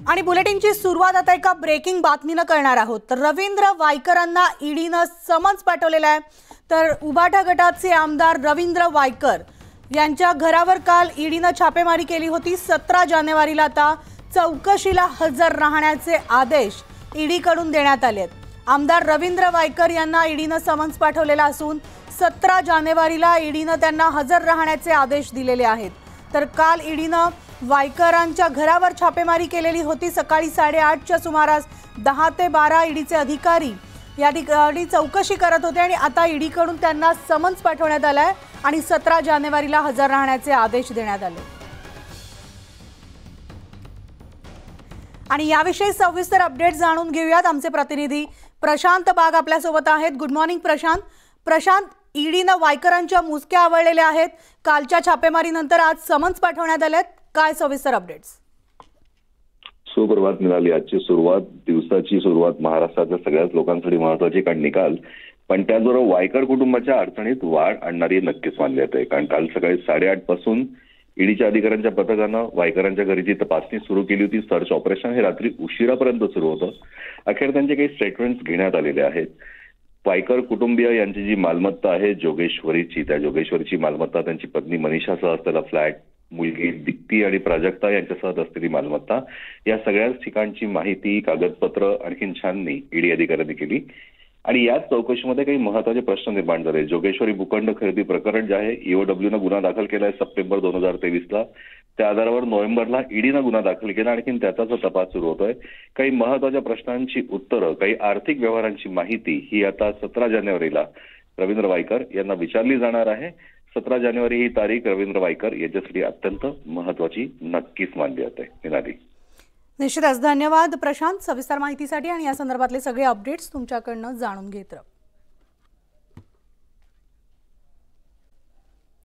आणि बुलेटिनची सुरुवात आता एका ब्रेकिंग बातमीनं करणार आहोत। तर रवींद्र वायकरांना ईडीनं समन्स पाठवलेलं आहे। तर उभाटा गटाचे आमदार रवींद्र वायकर यांच्या घरावर काल ईडीनं छापेमारी केली होती। 17 जानेवारीला आता चौकशीला हजर राहण्याचे आदेश ईडीकडून देण्यात आले आहेत। आमदार रवींद्र वायकर यांना ईडीनं समन्स पाठवलेला असून 17 जानेवारीला ईडीनं त्यांना हजर राहण्याचे आदेश दिलेले आहेत। तर काल ईडीनं वायकरांच्या घरावर छापेमारी केलेली होती। सकाळी 8:30च्या सुमारास 10 ते 12 ईडीचे अधिकारी या ठिकाणी चौकशी करत होते आणि आता ईडीकडून त्यांना समन्स पाठवण्यात आलाय आणि 17 जानेवारीला हजर राहण्याचे आदेश देण्यात आले। आणि याविषयी सविस्तर अपडेट जाणून घेऊयात। आमचे प्रतिनिधी प्रशांत बाग आपल्या सोबत आहेत। गुड मॉर्निंग प्रशांत, ईडीनं वायकरांच्या मुसक्या आवळलेल्या आहेत। कालच्या छापेमारीनंतर आज समन्स पाठवण्यात आलेत, काय सविस्तर अपडेट्स? सुप्रभात मिळाली। आजची दिवसाची सुरुवात महाराष्ट्राच्या सगळ्याच लोकांसाठी महत्त्वाची, कारण निकाल पण त्याचबरोबर वायकर कुटुंबाच्या अडचणीत वाढ आणणारी नक्कीच मानली जाते। कारण काल सकाळी 8:30 पासून ईडीच्या अधिकाऱ्यांच्या पथकानं वायकरांच्या घरीची तपासणी सुरू केली होती। सर्च ऑपरेशन हे रात्री उशिरापर्यंत सुरू होतं। अखेर त्यांचे काही स्टेटमेंट्स घेण्यात आलेले आहेत। वायकर कुटुंबीय यांची जी मालमत्ता आहे जोगेश्वरीची, त्या जोगेश्वरीची मालमत्ता, त्यांची पत्नी मनीषासह असलेला फ्लॅट, मुलगी दीप्ती आणि प्राजक्ता यांच्यासह असलेली मालमत्ता, या सगळ्याच ठिकाणची माहिती, कागदपत्र आणखीन छाननी ईडी अधिकाऱ्यांनी केली। आणि याच चौकशीमध्ये काही महत्त्वाचे प्रश्न निर्माण झाले। जोगेश्वरी भूखंड खरेदी प्रकरण जे आहे, ईओडब्ल्यूनं गुन्हा दाखल केलाय सप्टेंबर 2023ला। त्या आधारावर नोव्हेंबरला ईडीनं गुन्हा दाखल केला, आणखीन त्याचाच तपास सुरू होतोय। काही महत्त्वाच्या प्रश्नांची उत्तरं, काही आर्थिक व्यवहारांची माहिती ही आता 17 जानेवारीला रवींद्र वायकर यांना विचारली जाणार आहे। 17 जानेवारी ही तारीख रवींद्र वायकर यांच्यासाठी अत्यंत महत्त्वाची नक्कीच मानली जाते। निनादी, निश्चितच धन्यवाद प्रशांत सविस्तर माहितीसाठी आणि या संदर्भातले सगळे अपडेट्स तुमच्याकडनं जाणून घेत राहू।